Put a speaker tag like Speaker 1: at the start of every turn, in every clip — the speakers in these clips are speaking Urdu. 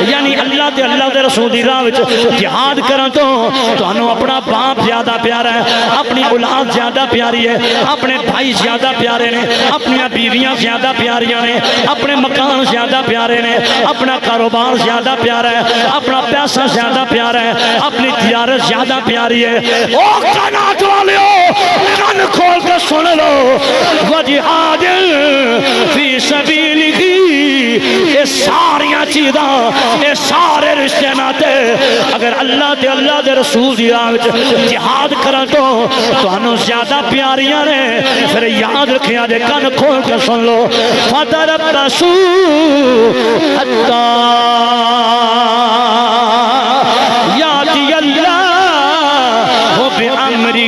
Speaker 1: یعنی اللہ تے اللہ دے رسول دی راہ وچ جہاد کرن تو تانوں اپنا باپ زیادہ پیارا ہے، اپنی اولاد زیادہ پیاری ہے، اپنے بھائی زیادہ پیارے نے، اپنی بیویاں زیادہ پیاریاں نے، اپنے مکان زیادہ پیارے نے، اپنا کاروبار زیادہ پیارا ہے، اپنا پیسہ زیادہ پیارا ہے، اپنی تجارت زیادہ پیاری ہے۔ او قناعت والیو کان کھول کے سن لو، وجہاد فی سبیلہ، یہ ساریاں چیزاں، یہ سارے رشتے ناتے اگر اللہ تے اللہ دے رسول دی راہ وچ جہاد کرن تو تانوں زیادہ پیاریاں نے۔ پھر یاد رکھیا جے کان کھول کے سن لو، فتربصوا حتی یاتی اللہ بامرہ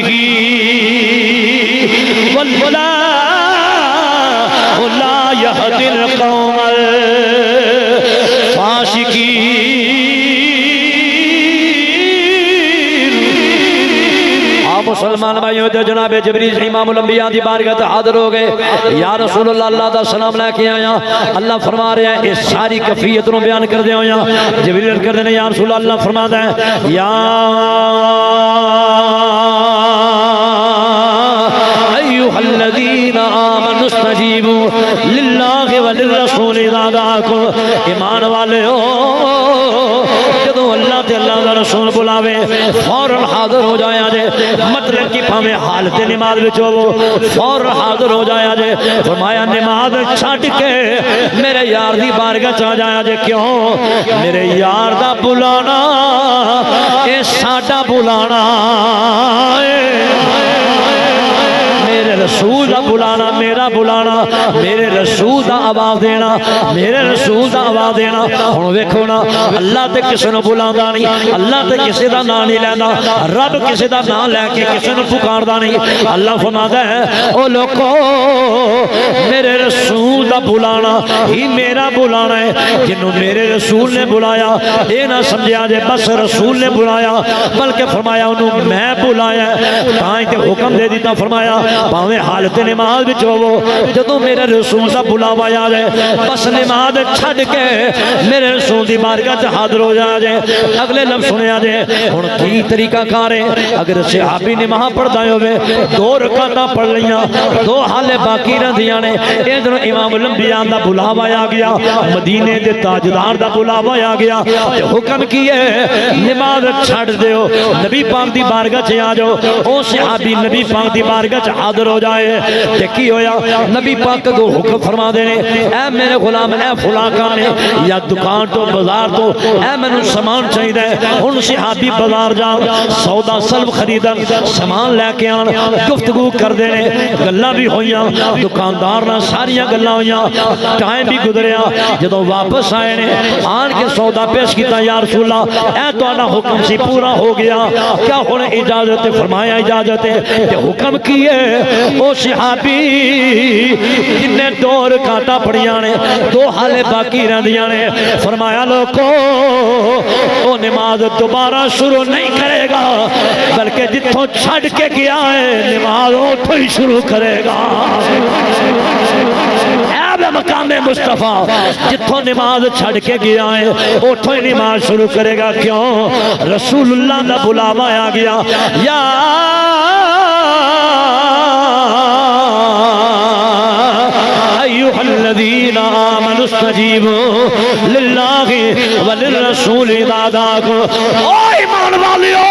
Speaker 1: واللہ لا یہدی القوم الفاسقین۔ مسلمان بھائیوں تے جناب جبریل امام الانبیاء دی بارگاہ تے حاضر ہو گئے، یا رسول اللہ اللہ دا سلام لے کے آیا۔ اللہ فرما رہا ہے اس ساری کیفیت نو بیان کر دے ہویا۔ جبریل کر دے یا رسول اللہ فرماتا ہے یا ایھا الذین آمنوا استجیبوا للہ وللرسول اذا دعاکم۔ ایمان والےو جدو اللہ تے اللہ دا رسول بلاوے فوراً حاضر ہو جایا جے، مطلب کی پھامے حالت نماز بچو وہ فوراً حاضر ہو جایا جے۔ فرمایا نماز چھٹ کے میرے یار دی بارگاہ چاہ جایا جے، کیوں؟ میرے یار دا بلانا اے ساڈا بلانا، میرے رسول دا بلانا میرا بلانا، میرے رسول دا آواز دینا میرے رسول دا آواز دینا۔ ہن ویکھو نا اللہ تے کسے نو بلاندا نہیں، اللہ تے کسے دا نام نہیں لیندا، رب کسے دا نام لے کے کسے نو پکاردا نہیں۔ اللہ فرماتا ہے او لوکو میرے رسول دا بلانا ہی میرا بلانا ہے۔ جنوں میرے رسول نے بلایا اے نہ سمجھیا جے بس رسول نے بلایا، بلکہ فرمایا انہوں میں بلایا ہے، تاں تے حکم دے دیتا فرمایا پاویں حالت نماز وچ ہوو جدوں میرے رسول دا بلاوا آ جائے بس نماز چھڈ کے میرے رسول دی بارگاہ تے حاضر ہو جا جائے۔ اگلے لفظ سنیا جے ہن کی طریقہ کار ہے؟ اگر صحابی نماز پڑھدا ہوے دو رکعتاں پڑھ لیاں، دو حالے باقی رہندیاں نے، ادھر امام الانبیاء دا بلاوا آ گیا، مدینے دے تاجدار دا بلاوا آ گیا، تے حکم کی ہے نماز چھڈ دیو، نبی پاک دی بارگاہ چ آ جاؤ۔ او صحابی نبی پاک دی بارگاہ چ حاضر ہو جائے تے کی ہویا؟ نبی پاک کو حکم فرما دینے اے میرے غلام اے فلاں کام ہے یا دکان تو بازار تو اے میں سامان چاہیے، ہن صحابی بازار جا سودا سلب خریدن سامان لے کے آن، گفتگو کر دینے، گلاں بھی ہویاں دکاندار نال ساریاں گلاں ہویاں، ٹائم بھی گزریا، جدوں واپس آئے نے آن کے سودا پیش کیتا یا رسول اللہ اے تہاڈا حکم سی پورا ہو گیا، کیا ہن اجازت؟ فرمایا اجازت ہے۔ تے حکم کیے او صحابی جن نے دو رکعتاں پڑھیاں نے دو حالے باقی رہندیاں نے، فرمایا لوکو او نماز دوبارہ شروع نہیں کرے گا بلکہ جتھوں چھڈ کے گیا ہے نماز اوتھوں ہی شروع کرے گا۔ اے مقام مصطفیٰ جتھوں نماز چھڈ کے گیا ہے اوتھوں ہی نماز شروع کرے گا، کیوں؟ رسول اللہ دا بلاوا آ گیا۔ یا ایھا الذین آمنوا استجیبوا للہ وللرسول اذا دعاکم۔ او ایمان والیو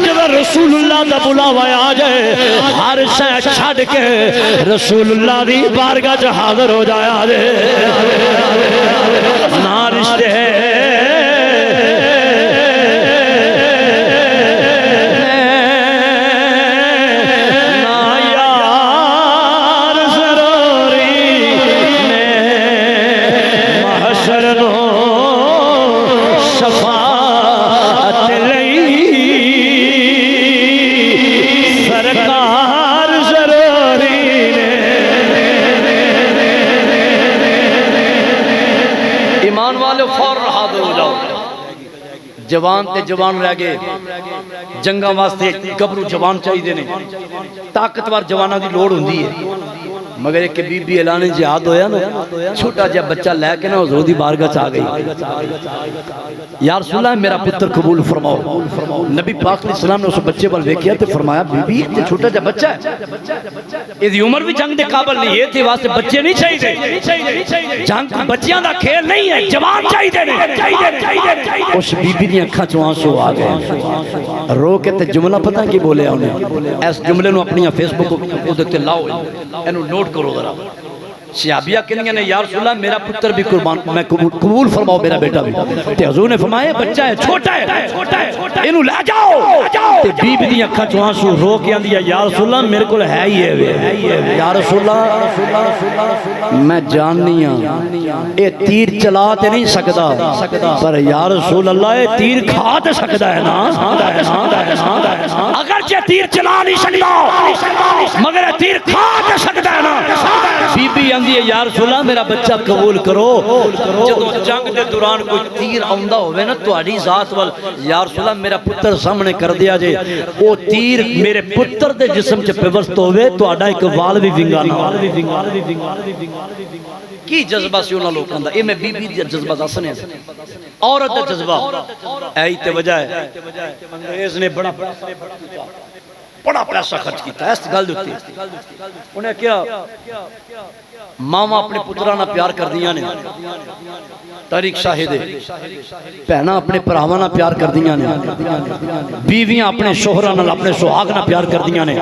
Speaker 1: جب رسول اللہ دا بلاوا آ جائے ہر شے چھڈ کے رسول اللہ دی بارگاہ چ حاضر ہو جایا جے، نہ رشتے جوان تے جوان رہ گئے، جنگاں واسطے گبرو جوان چاہیے نے، طاقتور جواناں دی لوڑ ہوندی ہے، مگر ایک بی بی اعلان جہاد ہویا نا چھوٹا جا بچہ لے کے نا حضور دی بارگاہ چاہ گئی یا رسول اللہ میرا پتر قبول فرماؤ نبی پاک علیہ السلام نے اس بچے پر دیکھیا تے فرمایا بی بی یہ چھوٹا جا بچہ ہے اس دی عمر بھی جنگ دے قابل نہیں یہ تھی واسطے بچے نہیں چاہیے جنگ بچیاں دا کھیل نہیں ہے جوان چاہیے اس بی بی دی اکھاں چوں آنسو آ گئے رو کے تے جملہ پتہ کی بولے انہیں اس جملے نو اپنی فیس بک کو دیتے لاؤ اینو نوٹ کرو ذرا صحابیہ کہنگے نے یا رسول اللہ میرا پتر بھی قربان میں قبول فرماؤ میرا بیٹا بھی تے حضور نے فرمایا بچہ ہے چھوٹا ہے انہوں لے جاؤ تے بی بی دی اکھاں چوں آنسو رو کے آندی ہے یا رسول اللہ میرے کول ہے ہی ہے یا رسول اللہ میں جاننی ہوں اے تیر چلا تے نہیں سکدا پر یا رسول اللہ اے تیر کھا تے سکدا ہے نا اگرچہ تیر چلا نہیں سکدا مگر تیر کھا تے سکدا ہے نا بی بی آندی ہے یا رسول اللہ میرا بچہ قبول کرو جب جنگ دے دوران کوئی تیر آندہ ہوئے نا تو علی ذات وال یا رسول اللہ میرا پتر سامنے کر دیا جے وہ تیر میرے پتر دے جسم چے پیوست ہوئے تو آڈا ایک وال بھی ونگا نا کی جذبہ سے انہوں لوگ اندہ اے میں بی بی دی جذبہ دا سنے عورت دا جذبہ ایت وجہ ہے انگریز نے بڑا پیسہ خرچ کیتا ہے اس گل دیتی انہیں کیا ماما اپنے پترانہ پیار کر دیا نے تاریخ شاہدے پہنا اپنے پراوانہ پیار کر دیا نے بیویاں اپنے شوہرانہ اپنے سہاگنہ پیار کر دیا نے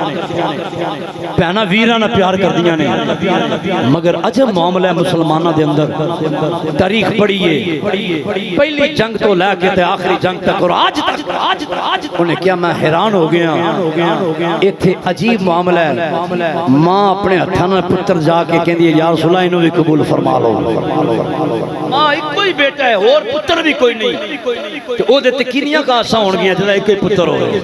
Speaker 1: پہنا ویرانہ پیار کر دیا نے مگر عجب معاملہ مسلمانہ دے اندر تاریخ پڑھئیے پہلی جنگ تو لے کے تے آخری جنگ تک اور آج تک انہیں کیا میں حیران ہو گیا ایتھے عجیب معاملہ ہے ماں اپنے ہتھانا پتر جا کے کہہ دیئے یا رسول اللہ انہوں بھی قبول فرما لو ماں ایک کوئی بیٹا ہے اور پتر بھی کوئی نہیں تو او دے تکینیاں کا آسا ہون گیا جدا ایک کوئی پتر ہوئے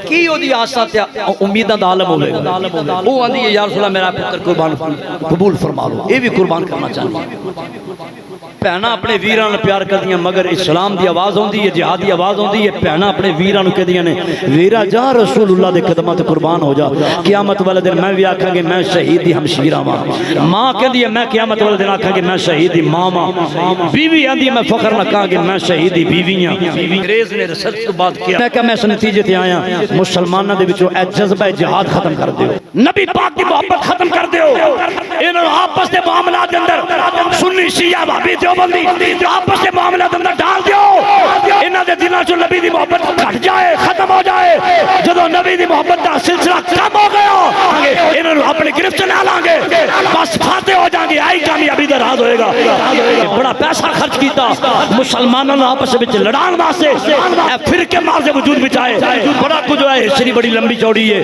Speaker 1: کی او دی آسا تے امیدہ دا عالم ہوئے او آن دیئے یا رسول اللہ میرا پتر قبول فرما لو یہ بھی قربان کرنا چاہیے پہنا اپنے ویران پیار کر دیا مگر اسلام دی آواز ہوندی ہے جہادی آواز ہوندی ہے پہنا اپنے ویران کہہ دیا نے ویرا جا رسول اللہ دے قدمات قربان ہو جا قیامت والے دن میں بھی آکھا گے میں شہید دی ہمشیرہ ماں کہہ دیا میں قیامت والے دن آکھا گے میں شہید دی ماما بیوی آندی میں فخر نہ کہا گے میں شہید دی بیویاں انگریز نے رسل تو بات کیا میں کہا میں اس نتیجے تے آیا مسلمانہ دے بچو اے جذبہ جہاد ختم کر دیو نبی پاک دی محبت ختم کر دیو انہوں آپس دے معاملات دے اندر سنی شیعہ بھابی دیوبندی آپس دے معاملات دے اندر ڈال دیو انہاں دے دلوں چوں نبی دی محبت گھٹ جائے ختم ہو جائے جدوں نبی دی محبت دا سلسلہ کم ہو گیا انہوں اپنے گرفت نہ لیں گے بس فاتح ہو جائیں گے آئی کامیابی دا راز ہوئے گا بڑا پیسہ خرچ کیتا مسلمانوں نے آپس وچ لڑان واسطے فرقے مار سے وجود بچائے بڑا کچھ ہے ہسٹری بڑی لمبی چوڑی ہے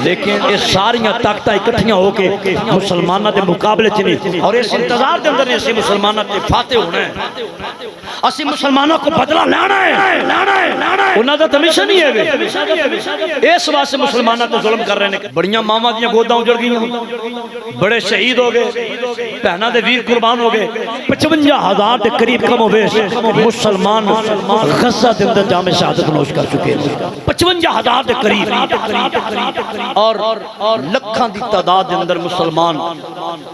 Speaker 1: لیکن یہ ساریاں طاقتیں اکٹھیاں ہو کے مسلمانوں دے مقابلے چ نہیں اور اس انتظار دے اندر اسی مسلمانوں تے فاتح ہونا ہے اسی مسلمانوں کو بدلہ لانا ہے انہاں دا تمیشن ہی ہے اس واسطے مسلمانوں تے ظلم کر رہے ہیں بڑیاں ماواں دیاں گوداں اجڑ گئیاں بڑے شہید ہو گئے بہناں دے ویر قربان ہو گئے 55,000 دے قریب کم و بیش مسلمان غزہ دے اندر جام شہادت نوش کر چکے ہیں 55,000 دے قریب اور لکھاں دی تعداد دے اندر مسلمان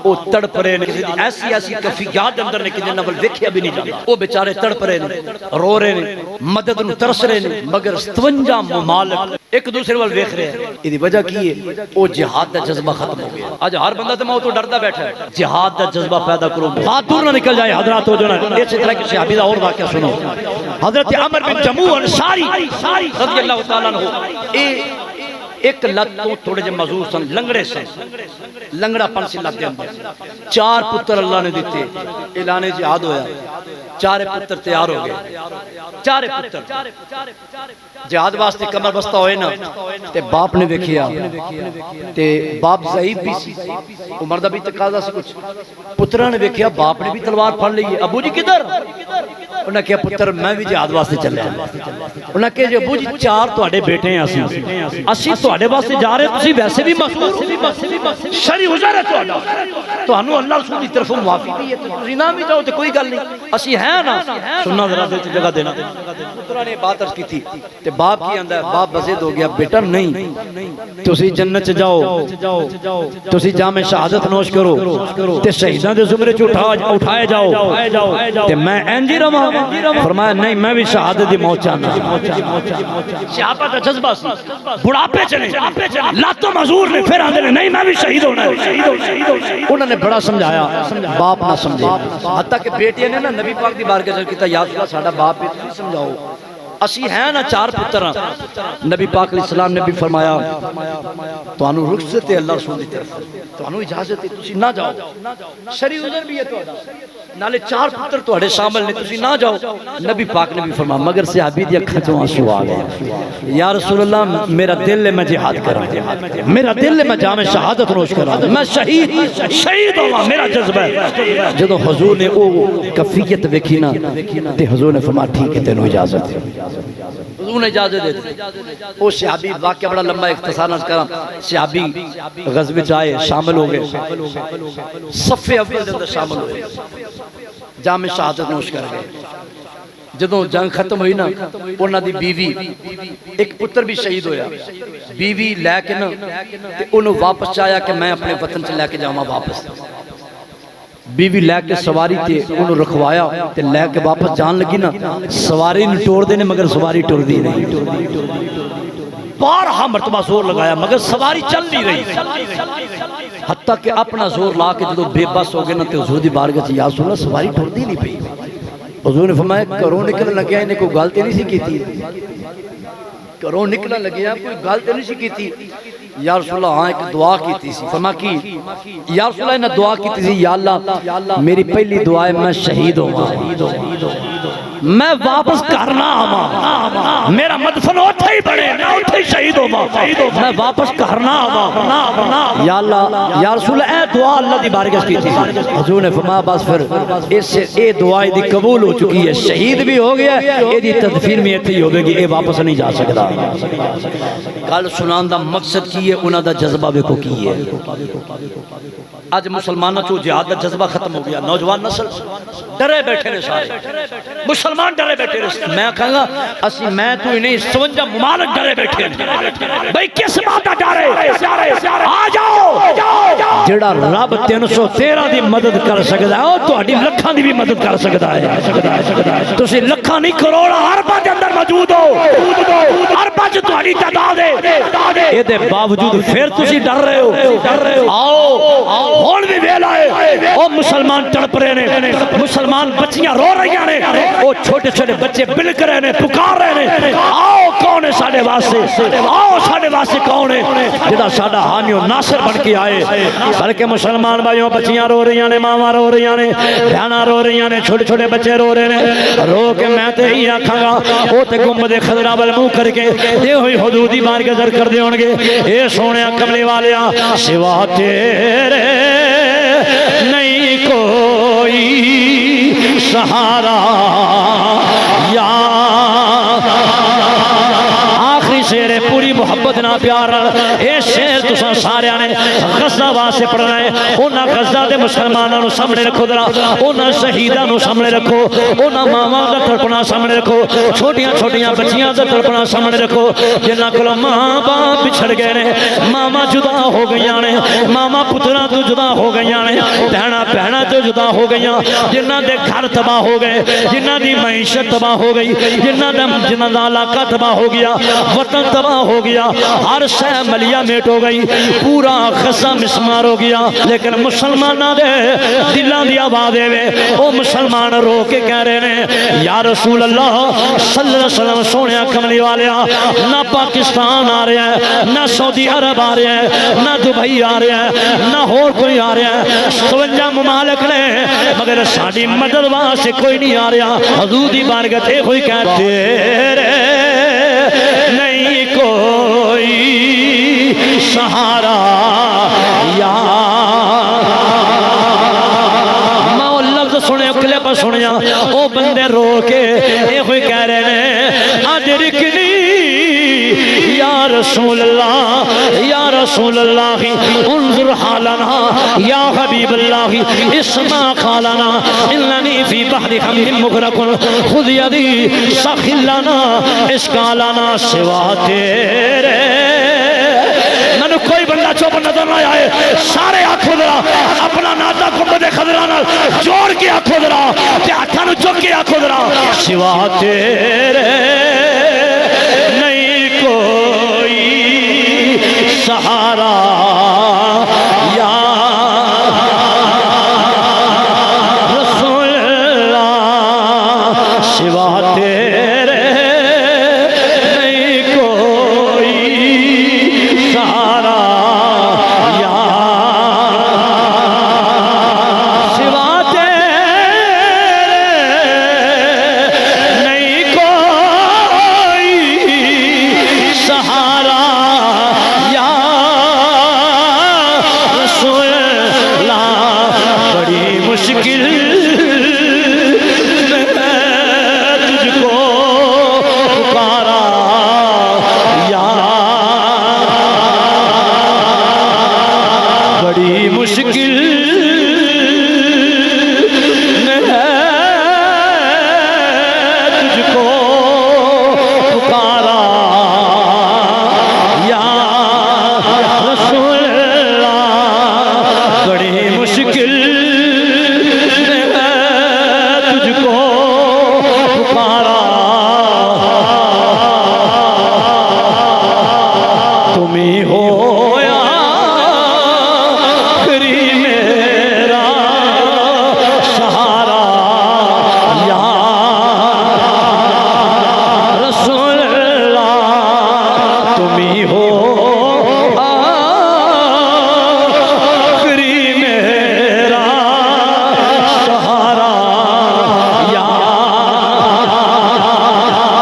Speaker 1: او تڑپ رہے ہیں ایسی کفیات دے اندر نے کہ جنہاں ول ویکھیا بھی نہیں جاندا او بیچارے تڑپ رہے ہیں رو رہے ہیں مدد نو ترس رہے ہیں مگر 57 ممالک ایک دوسرے وال ویکھ رہے ہیں ایدی وجہ کی ہے او جہاد دا جذبہ ختم ہو گیا آج ہر بندہ تے موت تو ڈردا بیٹھا ہے جہاد دا جذبہ پیدا کرو بات دور نہ نکل جائے حضرات ہو جو نا اسی طرح کے صحابی دا اور واقعہ سنو حضرت عمر بن جموع انصاری رضی اللہ تعالیٰ عنہ ایک لت تو تھوڑے جو مزور سن لنگڑے سن لنگڑا پن سے لت دے اندر 4 پتر اللہ نے دیتے اعلان جہاد ہویا 4 پتر تیار ہو گئے 4 پتر جہاد واسطے کمر بستہ ہوئے نا تے باپ نے دیکھیا تے باپ ضعیف بھی سی عمر دا بھی تقاضا سے کچھ پترہ نے دیکھیا باپ نے بھی تلوار پھڑ لی ابو جی کدھر انہیں کہا پتر میں بھی جہاد واسطے چلے انہیں کہا جی ابو جی 4 تواڈے بیٹے ہیں اسی تواڈے واسطے جا رہے تسی ویسے بھی مخصوص شرعی حجر ہے تواڈا تانوں اللہ رسول کی طرف موافقی ہے تسی نہ بھی جاؤ تے کوئی گل نہیں اسی ہیں نا سننا ذرا دل تے جگہ دینا پترا نے بات عرض کی تھی تے باپ کی آندا ہے باپ بزد ہو گیا بیٹا نہیں تسی جنت چ جاؤ تسی جام شہادت نوش کرو تے شہیداں دے زمرے چ اٹھائے جاؤ تے میں انجی رواں فرمایا نہیں میں بھی شہادت دی موت چاہنا صحابہ دا جذبہ سی بڑھاپے چلے لاتوں مزور نے پھر آندے نہیں میں بھی شہید ہونا ہے انہوں نے بڑا سمجھایا باپ نہ سمجھے حتیٰ کہ بیٹے نے نا نبی پاک دی بارگاہ چل کیتا یا رسول اللہ ساڈا باپ ہے سمجھاؤ اسی ہیں نا 4 پتر نبی پاک علیہ السلام نے بھی فرمایا تانوں رخصت ہے اللہ رسول دی طرف تانوں اجازت ہے تسی نہ جاؤ شرعی عذر بھی ہے تہاڈا نالے 4 پتر تہاڈے شامل نے تسی نہ جاؤ نبی پاک نے بھی فرمایا مگر صحابی دی اکھاں چوں آنسو آ گئے یا رسول اللہ میرا دل ہے میں جہاد کراں میرا دل ہے میں جام شہادت نوش کراں میں شہید ہوں میرا جذبہ ہے جدوں حضور نے او کفیت ویکھی نا تے حضور نے فرمایا ٹھیک ہے تینوں اجازت ہے حضور نے اجازت دے دی وہ صحابی واقعہ بڑا لمبا اختصار نہ کرا صحابی غزوے آئے شامل ہو گئے صف اول دے اندر شامل ہوئے جام شہادت نوش کر گئے جدوں جنگ ختم ہوئی نا انہاں دی بیوی ایک پتر بھی شہید ہویا بیوی لے کے نا تے انہوں واپس چاہیا کہ میں اپنے وطن سے لے کے جاواں واپس بیوی لے کے سواری تے انہوں رکھوایا تے لے کے واپس جان لگی نا سواری نے ٹوڑ دینے مگر سواری ٹوڑ دی نہیں بارہا مرتبہ زور لگایا مگر سواری چل نہیں رہی حتیٰ کہ اپنا زور لا کے جدو بے بس ہو گئے نا تے حضور دی بارگاہ سے یا رسول اللہ سواری ٹوڑ دی نہیں پئی حضور نے فرمایا کروں نکلنے لگیا انہیں کوئی غلطی نہیں سی کی تھی کروں نکلنے لگیا کوئی غلطی نہیں سی کی تھی یا رسول اللہ ہاں ایک دعا کی تھی سی فرما کی یا رسول اللہ نے دعا کی تھی سی یا اللہ میری پہلی دعا ہے میں شہید ہوں میں واپس کرنا آما میرا مدفن ہوتا ہی بڑے میں ہوتا ہی شہید ہوں میں واپس کرنا آما یا اللہ یا رسول اللہ اے دعا اللہ دی بارگاہ کی تھی حضور نے فرمایا بس پھر اس سے اے دعائی دی قبول ہو چکی ہے شہید بھی ہو گیا اے دی تدفین میں اتنی ہو گی اے واپس نہیں جا سکتا کل سنان دا مقصد کی ہے انہاں دا جذبہ بے کو کی ہے آج مسلمانہ چو جہاد دا جذبہ ختم ہو گیا نوجوان نسل ڈرے بیٹھے نے سارے مسلمان ڈرے بیٹھے نے میں کہاں گا اسی میں تو انہیں 57 ممالک ڈرے بیٹھے بھئی کس بات ڈرے آ جاؤ جڑا رب 313 دی مدد کر سکتا ہے تو اڈی لکھاں دی بھی مدد کر سکتا ہے تو اسی لکھاں نہیں کروڑا عربہ دے اندر موجود ہو عربہ جو تو اڈی تعداد ہے اے دے باوجود پھر تسی ڈر رہے ہو آؤ ہون بھی ویلا ہے او مسلمان تڑپ رہے نے مسلمان بچیاں رو رہی ہیں او چھوٹے چھوٹے بچے بلک رہے نے پکار رہے نے آؤ کون ہے ساڑے واسطے آؤ ساڑے واسطے کون ہے جدا ساڑا حامی و ناصر بن کے آئے بلکہ مسلمان بھائیوں بچیاں رو رہی ہیں ماما رو رہی ہیں بہناں رو رہی ہیں چھوٹے چھوٹے بچے رو رہے ہیں رو کے میں تے ہی آکھاں گا او تے گنبد خضرا والمو کر کے دے ہوئی حدودی بار کے در کر دے ہونگے اے سونے کملی والیا سوا تیرے نہیں کوئی سہارا یا آخری شعر پوری محبت نہ پیار اے شعر تساں سارے نے غزہ واسطے پڑھنا ہے انہاں غزہ دے مسلماناں نو سامنے رکھو ذرا انہاں شہیداں نو سامنے رکھو انہاں ماواں دا تڑپنا سامنے رکھو چھوٹیاں چھوٹیاں بچیاں دا تڑپنا سامنے رکھو جنہاں کولوں ماں باپ بچھڑ گئے نے ماما جدا ہو گئیاں نے ماما پتراں تو جدا ہو گئیاں نے بہناں بہناں تو جدا ہو گئیاں جنہاں دے گھر تباہ ہو گئے جنہاں دی معیشت تباہ ہو گئی جنہاں دا علاقہ تباہ ہو گیا وطن تباہ ہو گیا ہر شے ملیا میٹ ہو گئی پورا غزہ مسمار ہو گیا لیکن مسلمانہ دے دلاں دی آواز وے او مسلمان رو کے کہہ رہے نے یا رسول اللہ صلی اللہ علیہ وسلم سونے کملی والیا نہ پاکستان آ رہا ہے نہ سعودی عرب آ رہا ہے نہ دبئی آ رہا ہے نہ اور کوئی آ رہا ہے 57 ممالک نے مگر ساڈی مدد واسطے کوئی نہیں آ رہا حضور دی بارگاہ تے کوئی کہتے نہیں کوئی سہارا یا میں وہ لفظ سنے اکلے پر سنیا او بندے رو کے اے ہوئی کہہ رہے ہیں ادرکنی یا رسول اللہ یا رسول اللہ انظر حالنا یا حبیب اللہ اسمع خالنا اننی فی بحر حمد مغرق خذ یدی سخل لنا اشکالنا سوا تیرے میں کوئی بندہ چوپ نظر نہ آئے سارے آنکھوں ذرا اپنا ناتا گنبد خضرانہ جوڑ کے آنکھوں ذرا کہ ہاتھوں چک کے آنکھوں ذرا سوا تیرے نہیں کوئی سہارا یا رسول اللہ سوا تیرے نہیں کوئی سہارا یا سوا تیرے نہیں کوئی سہارا یا رسول اللہ بڑی مشکل تجھ کو پکارا یا بڑی مشکل تجھ کو پکارا یا رسول اللہ بڑی مشکل تجھ کو پکارا تم ہی ہو یا آخری میرا سہارا یا رسول اللہ تم ہی ہو آخری میرا سہارا یا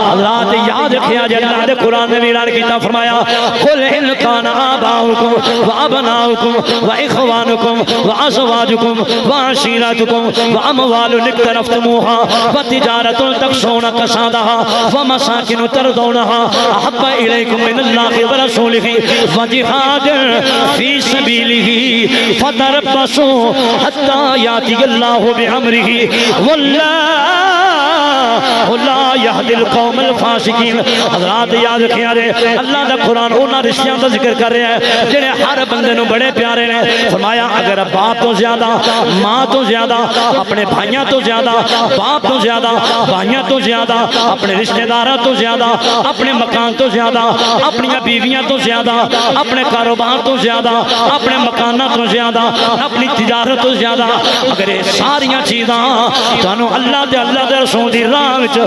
Speaker 1: حضرات یاد رکھیا جی اللہ نے قرآن میں اعلان کیا فرمایا قل ان کان آباؤکم وابناؤکم واخوانکم وازواجکم وعشیرتکم واموال اقترفتموها وتجارۃ تخشون کسادها ومساکن ترضونها احب الیکم من اللہ ورسولہ وجہاد فی سبیلہ فتربصوا حتی یاتی اللہ بامرہ واللہ لا یہدی القوم الفاسقین حضرات یاد رکھیا جے اللہ دا قرآن انہاں رشتیاں دا ذکر کر رہا ہے جنہیں ہر بندے نو بڑے پیارے نے فرمایا اگر باپ تو زیادہ ماں تو زیادہ اپنے بھائیاں تو زیادہ باپ تو زیادہ بھائیاں تو زیادہ اپنے رشتہ داراں تو زیادہ اپنے مکان تو زیادہ اپنی بیویاں تو زیادہ اپنے کاروبار تو زیادہ اپنے مکانہ تو زیادہ اپنی تجارت تو زیادہ اگر یہ ساریاں چیزاں تانوں اللہ دے رسول دی راہ وچ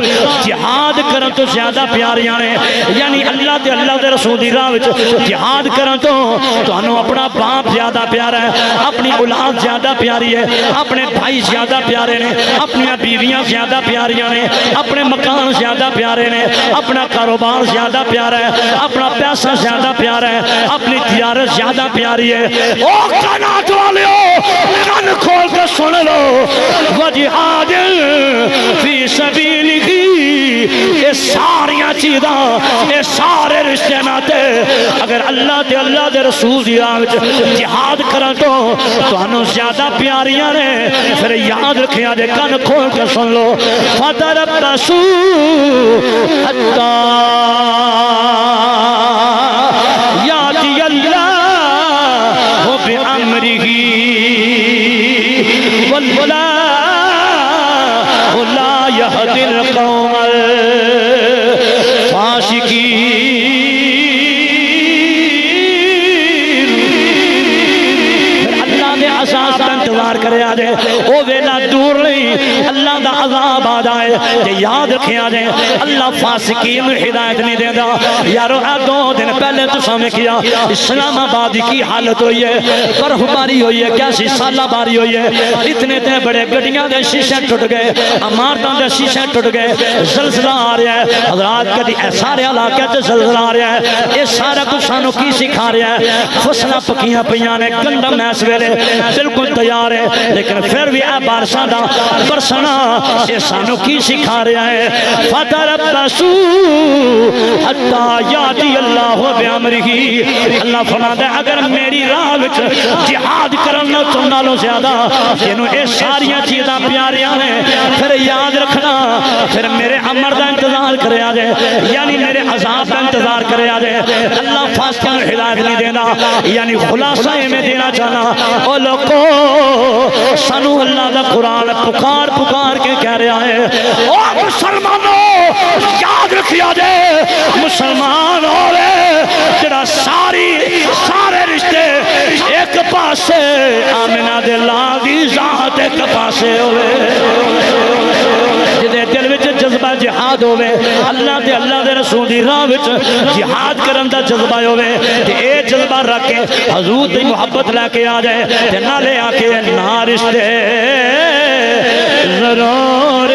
Speaker 1: جہاد کرن تو زیادہ پیاریاں نے یعنی اللہ دے رسول دی راہ وچ جہاد کرن تو تانوں اپنا باپ زیادہ پیارا ہے اپنی اولاد زیادہ پیاری ہے اپنے بھائی زیادہ پیارے نے اپنی بیویاں زیادہ پیاریاں نے اپنے مکان زیادہ پیارے نے اپنا کاروبار زیادہ پیارا ہے اپنا پیسہ زیادہ پیارا ہے اپنی تجارت زیادہ پیاری ہے او قنات والیو کان کھول کے سن لو وجہاد فی سبیلہ یہ ساریاں چیزاں یہ سارے رشتے ناتے اگر اللہ دے رسول دی راہ وچ جہاد کرن تو تانوں زیادہ پیاریاں نے پھر یاد رکھیا جے کان کھول کے سن لو فتربصوا حتی یاتی اللہ بامرہ والولا لا یہدی القوم انتظار کرے آجے او ویلا دور نہیں اللہ دا عذاب آ جائے تے یاد رکھیا جائے اللہ فاسقین ہدایت نہیں دیندا یارو اے 2 دن پہلے تساں ویکھیا اسلام آباد کی حالت ہوئی ہے برف باری ہوئی ہے کیسی سالہ باری ہوئی ہے اتنے تے بڑے گڈیاں دے شیشے ٹوٹ گئے عمارتاں دے شیشے ٹوٹ گئے زلزلہ آ رہا ہے حضرات کدی اے سارے علاقے تے زلزلہ آ رہا ہے یہ سارا کچھ سانو کی سکھا رہا ہے فصلاں پکیاں پیاں نے گندم اس ویلے بالکل تیار ہے لیکن پھر بھی اے بارشاں دا برسنا یہ سانو کی سکھا رہا ہے فتربصوا حتی یاتی اللہ بامرہ اللہ فرماتا ہے اگر میری راہ وچ جہاد کرنا تو نالوں زیادہ جنوں اے ساریاں چیزاں پیاریاں نے پھر یاد رکھنا پھر میرے امر دا انتظار کرے آ جائے یعنی میرے عذاب کا انتظار کرے آ جائے اللہ فاسقوں کو ہدایت نہیں دینا یعنی خلاصہ میں دینا چاہنا او لوگوں سانو اللہ دا قرآن پکار پکار کے کہہ رہا ہے او مسلمانوں یاد رکھیا جائے مسلمان ہو رہے جڑا سارے رشتے ایک پاسے آمنہ دے لاغی ذات ایک پاسے ہوئے جدے دل وچ جذبہ جہاد ہوئے اللہ دے رسول دی راہ وچ جہاد کرن دا جذبہ ہوئے تے اے جذبہ رکھ کے حضور دی محبت لے کے آ جائے تے نہ لے آ کے نہ رشتے ضرور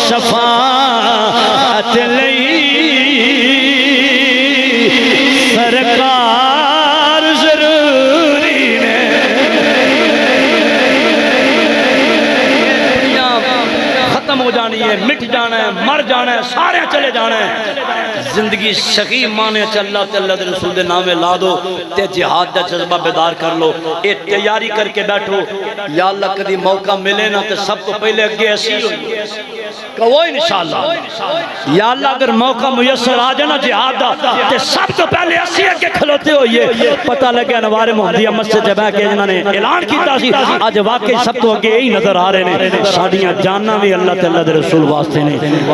Speaker 1: شفاعت لئی سرکار ضروری نے ختم ہو جانی ہے مٹ جانا ہے مر جانا ہے سارے چلے جانا ہے زندگی شقی مانے چلا تے اللہ دے رسول دے نامے لا دو تے جہاد دا جذبہ بیدار کر لو اے تیاری کر کے بیٹھو یا اللہ کدی موقع ملے نا تے سب کو پہلے اگے ایسی ہوئی کہو انشاءاللہ یا اللہ اگر موقع میسر آ جانا جہاد دا تے سب تو پہلے ایسی اگے کھلوتے ہوئیے پتہ لگے انوار محمدیہ مسجد جبہ کے جنہوں نے اعلان کیتا سی آج واقعی سب تو اگے ہی نظر آ رہے ہیں ساڑیاں جاننا بھی اللہ تے اللہ دے رسول واسطے نے